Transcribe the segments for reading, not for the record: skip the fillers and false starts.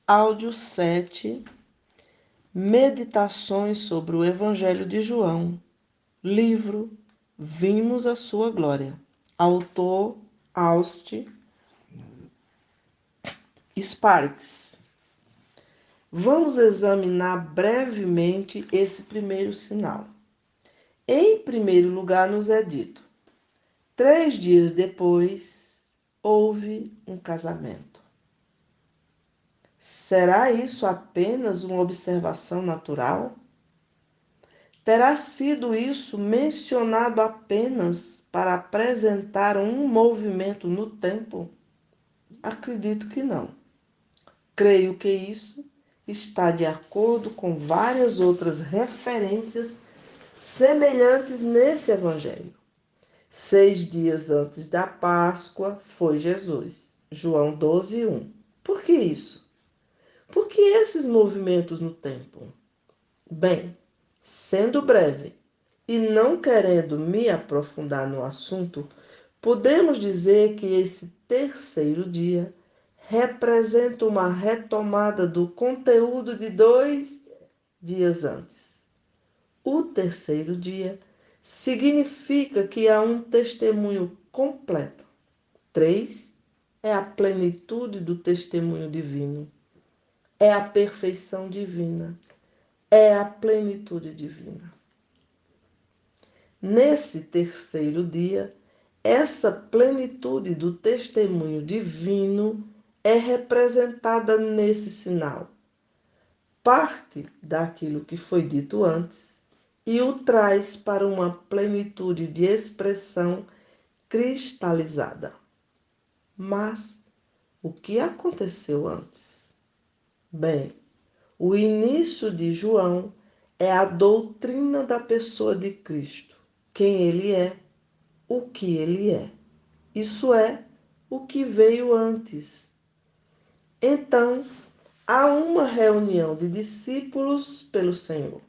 Áudio 7. Meditações sobre o Evangelho de João. Livro Vimos a Sua Glória. Autor Austin Sparks. Vamos examinar brevemente esse primeiro sinal. Em primeiro lugar, nos é dito: 3 dias depois, houve um casamento. Será isso apenas uma observação natural? Terá sido isso mencionado apenas para apresentar um movimento no tempo? Acredito que não. Creio que isso está de acordo com várias outras referências semelhantes nesse evangelho. 6 dias antes da Páscoa foi Jesus. João 12:1. Por que isso? Por que esses movimentos no tempo? Bem, sendo breve e não querendo me aprofundar no assunto, podemos dizer que esse terceiro dia representa uma retomada do conteúdo de 2 dias antes. O terceiro dia significa que há um testemunho completo. 3 é a plenitude do testemunho divino, é a perfeição divina, é a plenitude divina. Nesse terceiro dia, essa plenitude do testemunho divino é representada nesse sinal. Parte daquilo que foi dito antes e o traz para uma plenitude de expressão cristalizada. Mas o que aconteceu antes? Bem, o início de João é a doutrina da pessoa de Cristo, quem ele é, o que ele é. Isso é o que veio antes. Então, há uma reunião de discípulos pelo Senhor.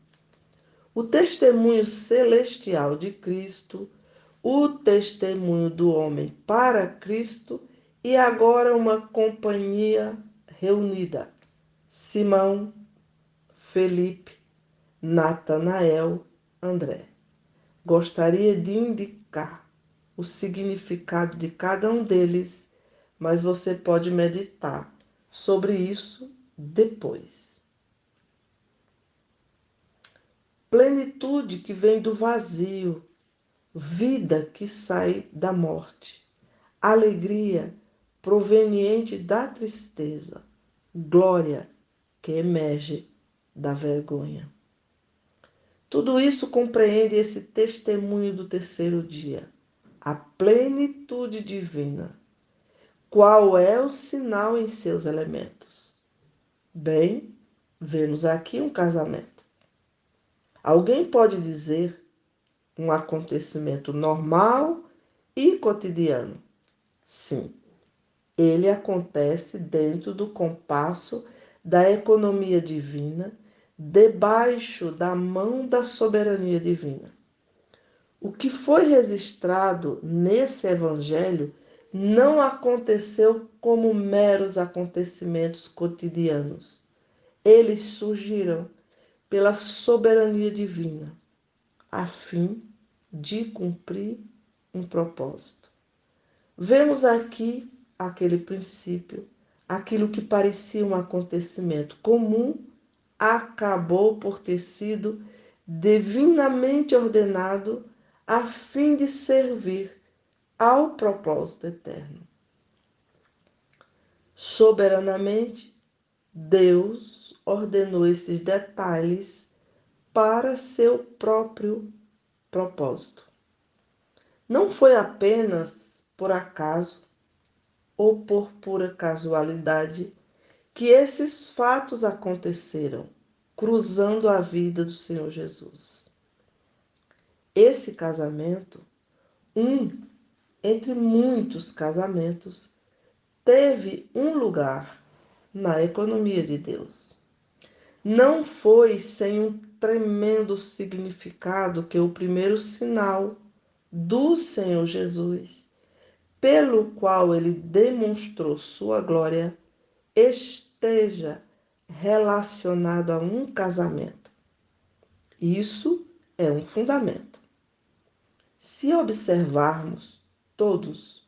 O testemunho celestial de Cristo, o testemunho do homem para Cristo e agora uma companhia reunida. Simão, Felipe, Natanael, André. Gostaria de indicar o significado de cada um deles, mas você pode meditar sobre isso depois. Plenitude que vem do vazio, vida que sai da morte, alegria proveniente da tristeza, glória que emerge da vergonha. Tudo isso compreende esse testemunho do terceiro dia, a plenitude divina. Qual é o sinal em seus elementos? Bem, vemos aqui um casamento. Alguém pode dizer um acontecimento normal e cotidiano. Sim, ele acontece dentro do compasso da economia divina, debaixo da mão da soberania divina. O que foi registrado nesse evangelho não aconteceu como meros acontecimentos cotidianos. Eles surgiram pela soberania divina, a fim de cumprir um propósito. Vemos aqui aquele princípio, aquilo que parecia um acontecimento comum, acabou por ter sido divinamente ordenado a fim de servir ao propósito eterno. Soberanamente, Deus ordenou esses detalhes para seu próprio propósito. Não foi apenas por acaso ou por pura casualidade que esses fatos aconteceram, cruzando a vida do Senhor Jesus. Esse casamento, um entre muitos casamentos, teve um lugar na economia de Deus. Não foi sem um tremendo significado que o primeiro sinal do Senhor Jesus, pelo qual ele demonstrou sua glória, esteja relacionado a um casamento. Isso é um fundamento. Se observarmos todos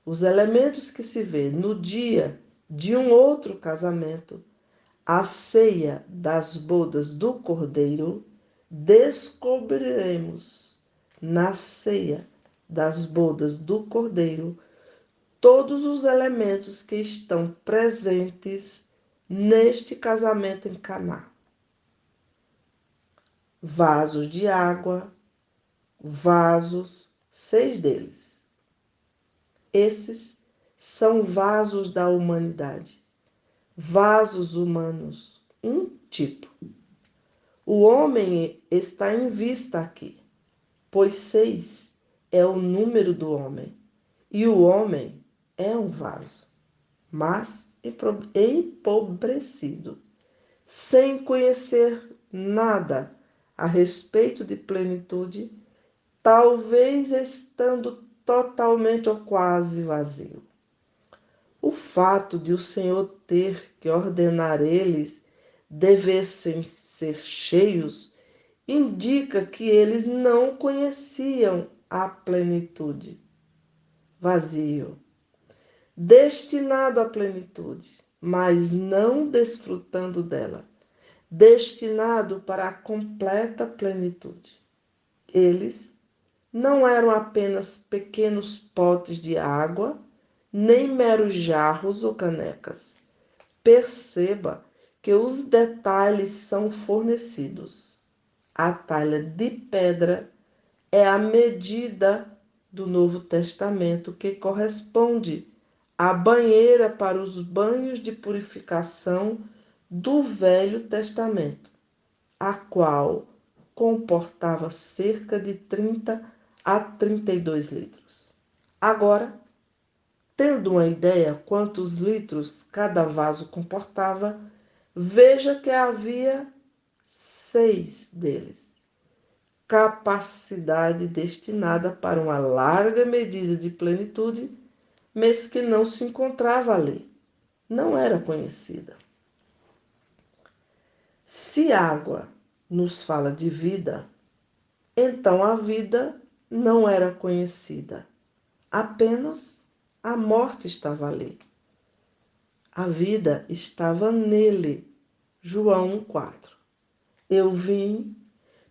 os elementos que se vê no dia de um outro casamento, a ceia das bodas do Cordeiro, descobriremos na ceia das bodas do Cordeiro todos os elementos que estão presentes neste casamento em Caná. Vasos de água, vasos, 6 deles. Esses são vasos da humanidade, vasos humanos, um tipo. O homem está em vista aqui, pois 6 é o número do homem, e o homem é um vaso, mas empobrecido, sem conhecer nada a respeito de plenitude, talvez estando totalmente ou quase vazio. O fato de o Senhor ter que ordenar eles devessem ser cheios indica que eles não conheciam a plenitude. Vazio, destinado à plenitude, mas não desfrutando dela, destinado para a completa plenitude. Eles não eram apenas pequenos potes de água, nem meros jarros ou canecas. Perceba que os detalhes são fornecidos. A talha de pedra é a medida do Novo Testamento que corresponde à banheira para os banhos de purificação do Velho Testamento, a qual comportava cerca de 30 a 32 litros. Agora, tendo uma ideia quantos litros cada vaso comportava, veja que havia 6 deles. Capacidade destinada para uma larga medida de plenitude, mas que não se encontrava ali, não era conhecida. Se água nos fala de vida, então a vida não era conhecida, apenas a morte estava ali. A vida estava nele. João 1,4. Eu vim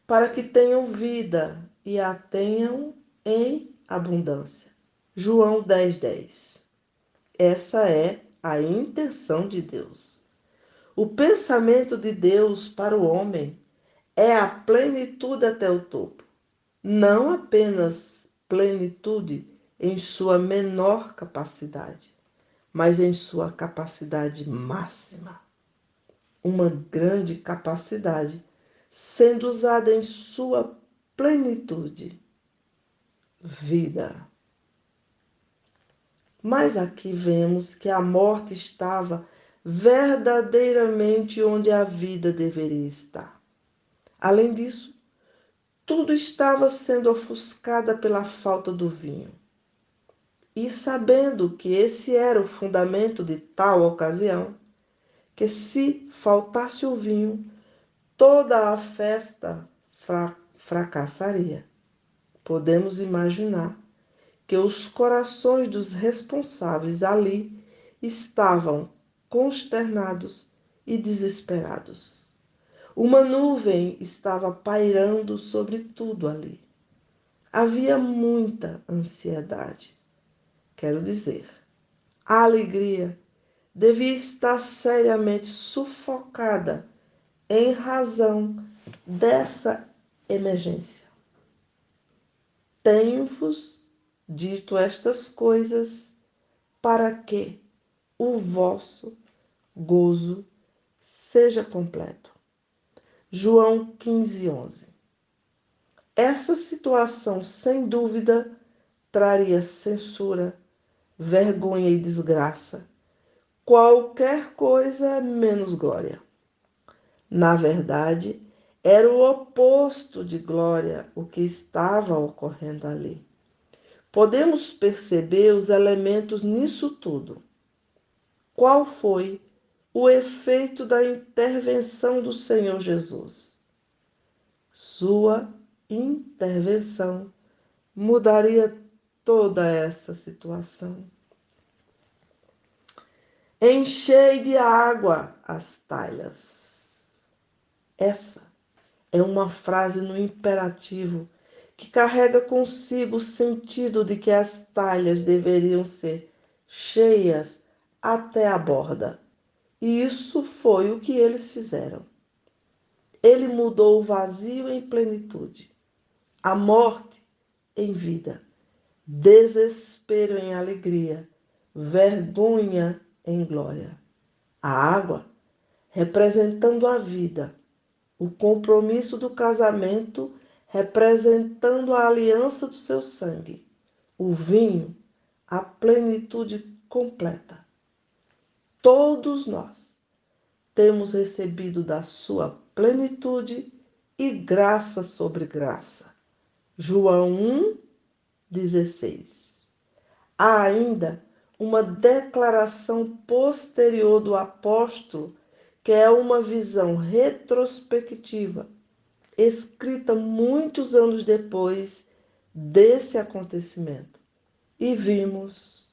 para que tenham vida e a tenham em abundância. João 10,10. Essa é a intenção de Deus. O pensamento de Deus para o homem é a plenitude até o topo. Não apenas plenitude em sua menor capacidade, mas em sua capacidade máxima. Uma grande capacidade sendo usada em sua plenitude. Vida. Mas aqui vemos que a morte estava verdadeiramente onde a vida deveria estar. Além disso, tudo estava sendo ofuscada pela falta do vinho. E sabendo que esse era o fundamento de tal ocasião, que se faltasse o vinho, toda a festa fracassaria. Podemos imaginar que os corações dos responsáveis ali estavam consternados e desesperados. Uma nuvem estava pairando sobre tudo ali. Havia muita ansiedade. Quero dizer, a alegria devia estar seriamente sufocada em razão dessa emergência. Tenho-vos dito estas coisas para que o vosso gozo seja completo. João 15:11. Essa situação, sem dúvida, traria censura, vergonha e desgraça. Qualquer coisa menos glória. Na verdade, era o oposto de glória o que estava ocorrendo ali. Podemos perceber os elementos nisso tudo. Qual foi o efeito da intervenção do Senhor Jesus. Sua intervenção mudaria toda essa situação. Enchei de água as talhas. Essa é uma frase no imperativo que carrega consigo o sentido de que as talhas deveriam ser cheias até a borda. E isso foi o que eles fizeram. Ele mudou o vazio em plenitude, a morte em vida, desespero em alegria, vergonha em glória. A água representando a vida, o compromisso do casamento representando a aliança do seu sangue, o vinho, a plenitude completa. Todos nós temos recebido da sua plenitude e graça sobre graça. João 1,16. Há ainda uma declaração posterior do apóstolo, que é uma visão retrospectiva, escrita muitos anos depois desse acontecimento. E vimos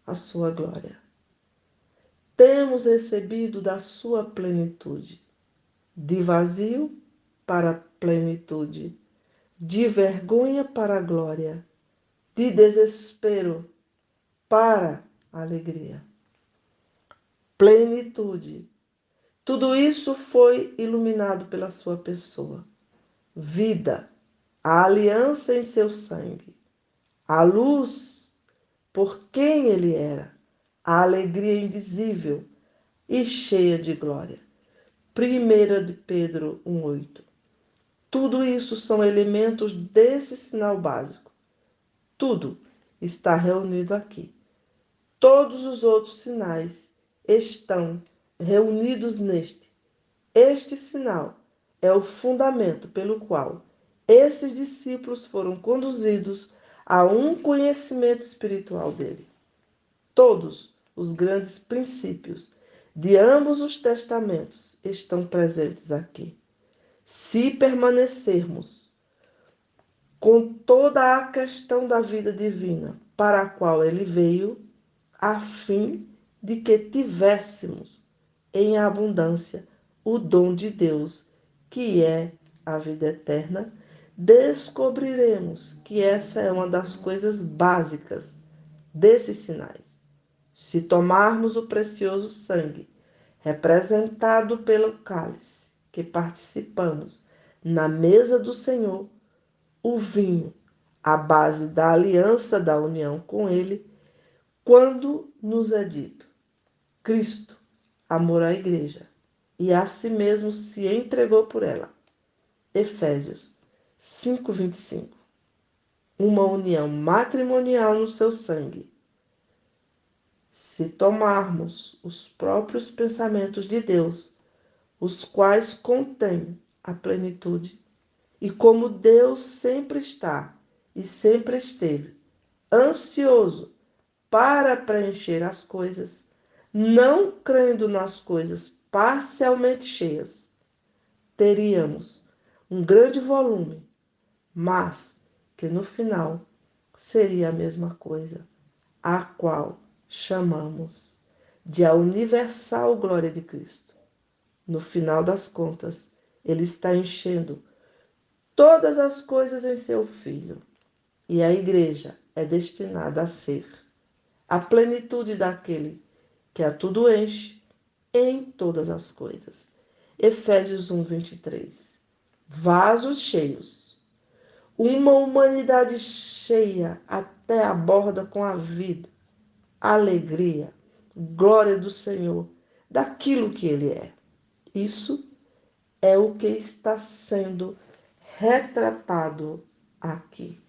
a sua glória. Temos recebido da sua plenitude, de vazio para plenitude, de vergonha para a glória, de desespero para a alegria. Plenitude. Tudo isso foi iluminado pela sua pessoa. Vida, a aliança em seu sangue, a luz por quem ele era, a alegria indizível e cheia de glória. 1 de Pedro 1,8. Tudo isso são elementos desse sinal básico. Tudo está reunido aqui. Todos os outros sinais estão reunidos neste. Este sinal é o fundamento pelo qual esses discípulos foram conduzidos a um conhecimento espiritual dele. Todos os grandes princípios de ambos os testamentos estão presentes aqui. Se permanecermos com toda a questão da vida divina para a qual ele veio, a fim de que tivéssemos em abundância o dom de Deus, que é a vida eterna, descobriremos que essa é uma das coisas básicas desses sinais. Se tomarmos o precioso sangue, representado pelo cálice, que participamos na mesa do Senhor, o vinho, a base da aliança da união com Ele, quando nos é dito, Cristo amou a igreja e a si mesmo se entregou por ela. Efésios 5,25. Uma união matrimonial no seu sangue. Se tomarmos os próprios pensamentos de Deus, os quais contêm a plenitude, e como Deus sempre está e sempre esteve, ansioso para preencher as coisas, não crendo nas coisas parcialmente cheias, teríamos um grande volume, mas que no final seria a mesma coisa, a qual chamamos de a universal glória de Cristo. No final das contas, Ele está enchendo todas as coisas em seu Filho, e a igreja é destinada a ser a plenitude daquele que a tudo enche em todas as coisas. Efésios 1,23. Vasos cheios. Uma humanidade cheia até a borda com a vida, alegria, glória do Senhor, daquilo que Ele é. Isso é o que está sendo retratado aqui.